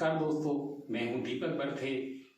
नमस्कार दोस्तों, मैं हूं दीपक बर्थे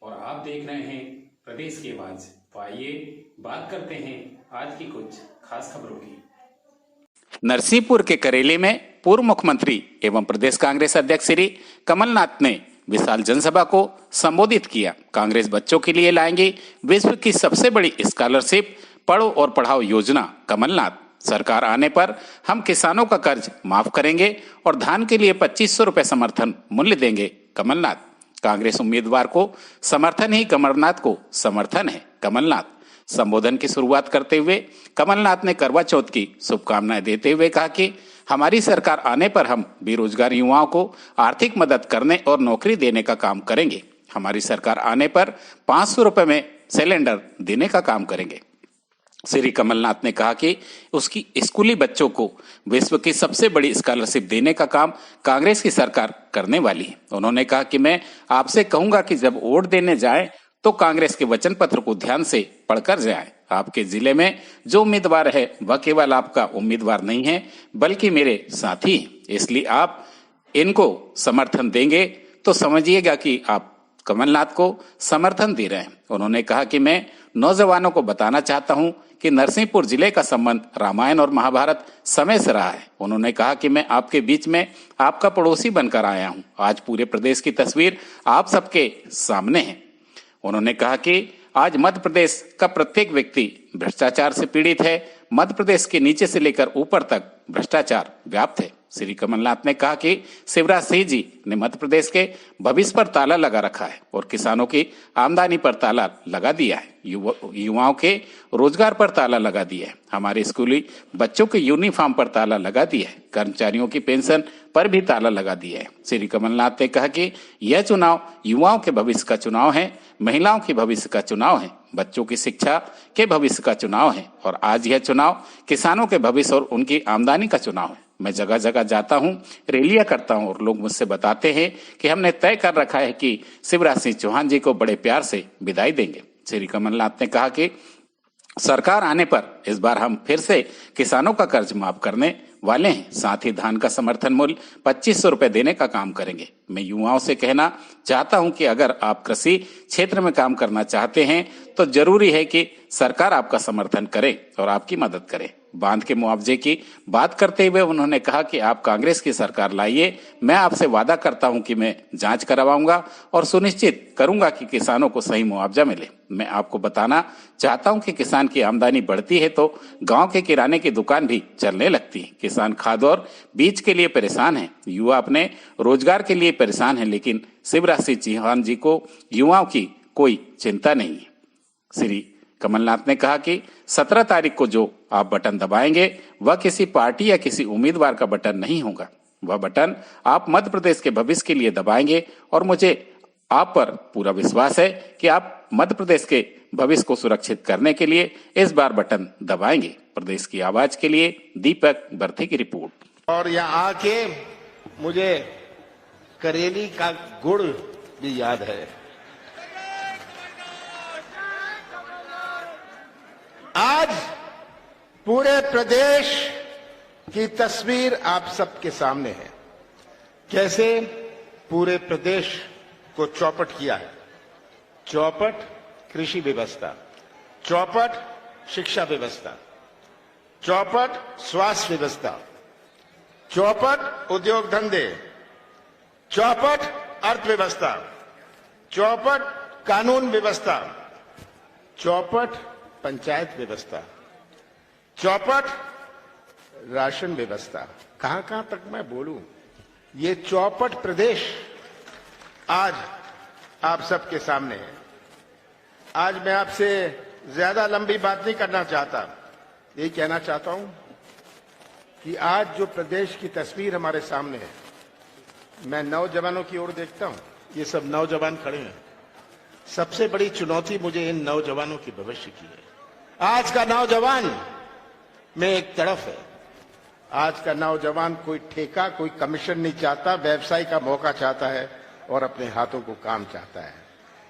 और आप देख रहे हैं प्रदेश की आवाज। तो आइए बात करते हैं आज की कुछ खास खबरों की। नरसिंहपुर के करेली में पूर्व मुख्यमंत्री एवं प्रदेश कांग्रेस अध्यक्ष श्री कमलनाथ ने विशाल जनसभा को संबोधित किया। कांग्रेस बच्चों के लिए लाएंगी विश्व की सबसे बड़ी स्कॉलरशिप पढ़ो और पढ़ाओ योजना। कमलनाथ, सरकार आने पर हम किसानों का कर्ज माफ करेंगे और धान के लिए 2500 रुपए समर्थन मूल्य देंगे। कमलनाथ, कांग्रेस उम्मीदवार को समर्थन ही कमलनाथ को समर्थन है। कमलनाथ संबोधन की शुरुआत करते हुए कमलनाथ ने करवा चौथ की शुभकामनाएं देते हुए कहा कि हमारी सरकार आने पर हम बेरोजगार युवाओं को आर्थिक मदद करने और नौकरी देने का काम करेंगे। हमारी सरकार आने पर 500 रुपए में सिलेंडर देने का काम करेंगे। श्री कमलनाथ ने कहा कि उसकी स्कूली बच्चों को विश्व की सबसे बड़ी स्कॉलरशिप देने का काम कांग्रेस की सरकार करने वाली है। उन्होंने कहा कि मैं आपसे कहूंगा कि जब वोट देने जाएं तो कांग्रेस के वचन पत्र को ध्यान से पढ़कर जाएं। आपके जिले में जो उम्मीदवार है वह केवल आपका उम्मीदवार नहीं है बल्कि मेरे साथी हैं। इसलिए आप इनको समर्थन देंगे तो समझिएगा कि आप कमलनाथ को समर्थन दे रहे हैं। उन्होंने कहा कि मैं नौजवानों को बताना चाहता हूं कि नरसिंहपुर जिले का संबंध रामायण और महाभारत समय से रहा है। उन्होंने कहा कि मैं आपके बीच में आपका पड़ोसी बनकर आया हूं। आज पूरे प्रदेश की तस्वीर आप सबके सामने है। उन्होंने कहा कि आज मध्य प्रदेश का प्रत्येक व्यक्ति भ्रष्टाचार से पीड़ित है। मध्य प्रदेश के नीचे से लेकर ऊपर तक भ्रष्टाचार व्याप्त है। श्री कमलनाथ ने कहा कि शिवराज सिंह जी ने मध्य प्रदेश के भविष्य पर ताला लगा रखा है और किसानों की आमदनी पर ताला लगा दिया है। युवाओं के रोजगार पर ताला लगा दिया है। हमारे स्कूली बच्चों के यूनिफॉर्म पर ताला लगा दिया है। कर्मचारियों की पेंशन पर भी ताला लगा दिया है। श्री कमलनाथ ने कहा कि यह चुनाव युवाओं के भविष्य का चुनाव है, महिलाओं के भविष्य का चुनाव है, बच्चों की शिक्षा के भविष्य का चुनाव है और आज यह चुनाव किसानों के भविष्य और उनकी आमदनी का चुनाव है। मैं जगह जगह जाता हूं, रैलियां करता हूं और लोग मुझसे बताते हैं कि हमने तय कर रखा है कि शिवराज सिंह चौहान जी को बड़े प्यार से विदाई देंगे। श्री कमलनाथ ने कहा कि सरकार आने पर इस बार हम फिर से किसानों का कर्ज माफ करने वाले हैं। साथ ही धान का समर्थन मूल्य 2500 रुपए देने का काम करेंगे। मैं युवाओं से कहना चाहता हूं कि अगर आप कृषि क्षेत्र में काम करना चाहते हैं तो जरूरी है कि सरकार आपका समर्थन करे और आपकी मदद करे। बांध के मुआवजे की बात करते हुए उन्होंने कहा कि आप कांग्रेस की सरकार लाइए, मैं आपसे वादा करता हूं कि मैं जांच करवाऊंगा और सुनिश्चित करूंगा कि किसानों को सही मुआवजा मिले। मैं आपको बताना चाहता हूं कि किसान की आमदनी बढ़ती है तो गांव के किराने की दुकान भी चलने लगती है। किसान खाद और बीज के लिए परेशान है, युवा अपने रोजगार के लिए परेशान है, लेकिन शिवराज सिंह चौहान जी को युवाओं की कोई चिंता नहीं है। श्री कमलनाथ ने कहा कि 17 तारीख को जो आप बटन दबाएंगे वह किसी पार्टी या किसी उम्मीदवार का बटन नहीं होगा। वह बटन आप मध्य प्रदेश के भविष्य के लिए दबाएंगे और मुझे आप पर पूरा विश्वास है कि आप मध्य प्रदेश के भविष्य को सुरक्षित करने के लिए इस बार बटन दबाएंगे। प्रदेश की आवाज के लिए दीपक बर्थे की रिपोर्ट। और यहाँ आके मुझे करेली का गुड़ भी याद है। आज पूरे प्रदेश की तस्वीर आप सबके सामने है। कैसे पूरे प्रदेश को चौपट किया है। चौपट कृषि व्यवस्था, चौपट शिक्षा व्यवस्था, चौपट स्वास्थ्य व्यवस्था, चौपट उद्योग धंधे, चौपट अर्थव्यवस्था, चौपट कानून व्यवस्था, चौपट पंचायत व्यवस्था, चौपट राशन व्यवस्था। कहां कहां तक मैं बोलूं। ये चौपट प्रदेश आज आप सबके सामने है। आज मैं आपसे ज्यादा लंबी बात नहीं करना चाहता, यही कहना चाहता हूं कि आज जो प्रदेश की तस्वीर हमारे सामने है, मैं नौजवानों की ओर देखता हूं। ये सब नौजवान खड़े हैं। सबसे बड़ी चुनौती मुझे इन नौजवानों की भविष्य की है। आज का नौजवान में एक तरफ है। आज का नौजवान कोई ठेका, कोई कमीशन नहीं चाहता, व्यवसाय का मौका चाहता है और अपने हाथों को काम चाहता है।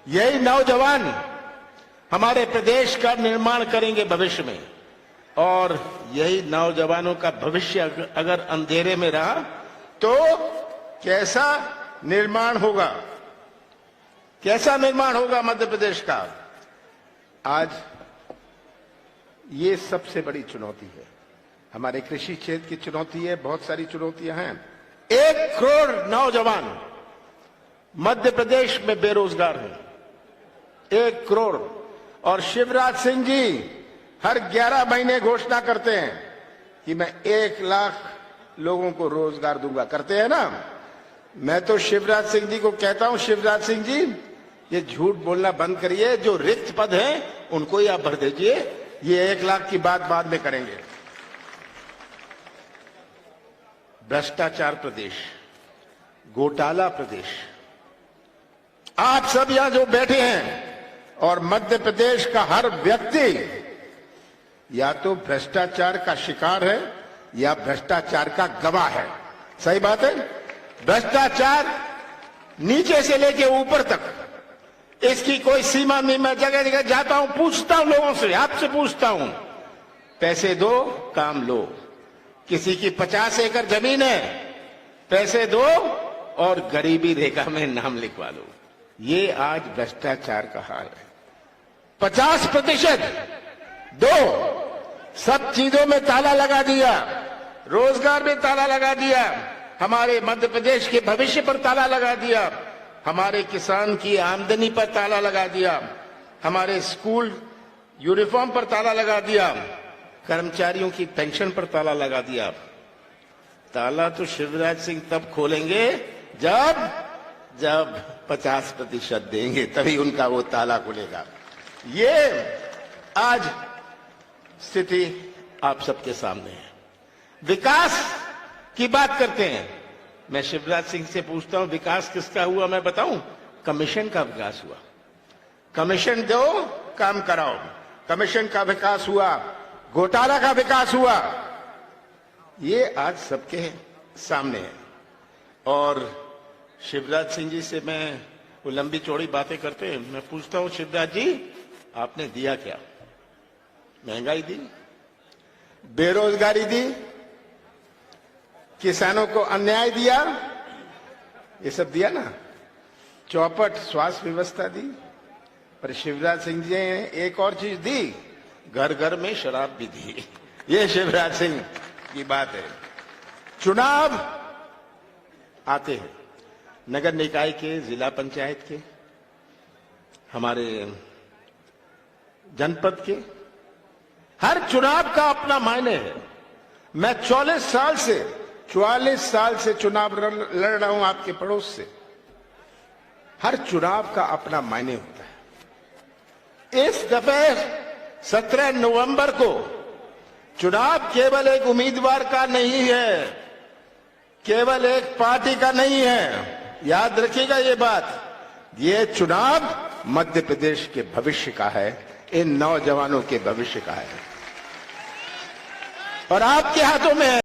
यही नौजवान हमारे प्रदेश का निर्माण करेंगे भविष्य में। और यही नौजवानों का भविष्य अगर अंधेरे में रहा तो कैसा निर्माण होगा। कैसा निर्माण होगा मध्य प्रदेश का? आज ये सबसे बड़ी चुनौती है। हमारे कृषि क्षेत्र की चुनौती है, बहुत सारी चुनौतियां हैं। 1 करोड़ नौजवान मध्य प्रदेश में बेरोजगार हैं, 1 करोड़। और शिवराज सिंह जी हर 11 महीने घोषणा करते हैं कि मैं 1 लाख लोगों को रोजगार दूंगा। करते हैं ना? मैं तो शिवराज सिंह जी को कहता हूं, शिवराज सिंह जी ये झूठ बोलना बंद करिए, जो रिक्त पद हैं उनको ही आप भर दीजिए, ये 1 लाख की बात बाद में करेंगे। भ्रष्टाचार प्रदेश, घोटाला प्रदेश, आप सब यहां जो बैठे हैं और मध्य प्रदेश का हर व्यक्ति या तो भ्रष्टाचार का शिकार है या भ्रष्टाचार का गवाह है। सही बात है? भ्रष्टाचार नीचे से लेके ऊपर तक, इसकी कोई सीमा नहीं। मैं जगह जगह जाता हूं, पूछता हूं लोगों से, आपसे पूछता हूं, पैसे दो काम लो। किसी की 50 एकड़ जमीन है, पैसे दो और गरीबी रेखा में नाम लिखवा लो। ये आज भ्रष्टाचार का हाल है। 50% दो, सब चीजों में ताला लगा दिया, रोजगार में ताला लगा दिया, हमारे मध्य प्रदेश के भविष्य पर ताला लगा दिया, हमारे किसान की आमदनी पर ताला लगा दिया, हमारे स्कूल यूनिफॉर्म पर ताला लगा दिया, कर्मचारियों की पेंशन पर ताला लगा दिया। ताला तो शिवराज सिंह तब खोलेंगे जब 50% देंगे, तभी उनका वो ताला खुलेगा। ये आज स्थिति आप सबके सामने है। विकास की बात करते हैं, मैं शिवराज सिंह से पूछता हूं विकास किसका हुआ? मैं बताऊं, कमीशन का विकास हुआ। कमीशन दो, काम कराओ। कमीशन का विकास हुआ, घोटाला का विकास हुआ। ये आज सबके सामने है। और शिवराज सिंह जी से मैं वो लंबी चौड़ी बातें करते हैं, मैं पूछता हूं शिवराज जी आपने दिया क्या? महंगाई दी, बेरोजगारी दी, किसानों को अन्याय दिया, ये सब दिया ना। चौपट स्वास्थ्य व्यवस्था दी, पर शिवराज सिंह जी ने एक और चीज दी, घर घर में शराब भी दी। ये शिवराज सिंह की बात है। चुनाव आते हैं, नगर निकाय के, जिला पंचायत के, हमारे जनपद के, हर चुनाव का अपना मायने है। मैं 44 साल से चुनाव लड़ रहा हूं आपके पड़ोस से। हर चुनाव का अपना मायने होता है। इस दफे 17 नवंबर को चुनाव केवल एक उम्मीदवार का नहीं है, केवल एक पार्टी का नहीं है। याद रखिएगा ये बात, ये चुनाव मध्य प्रदेश के भविष्य का है, इन नौजवानों के भविष्य का है और आपके हाथों में है।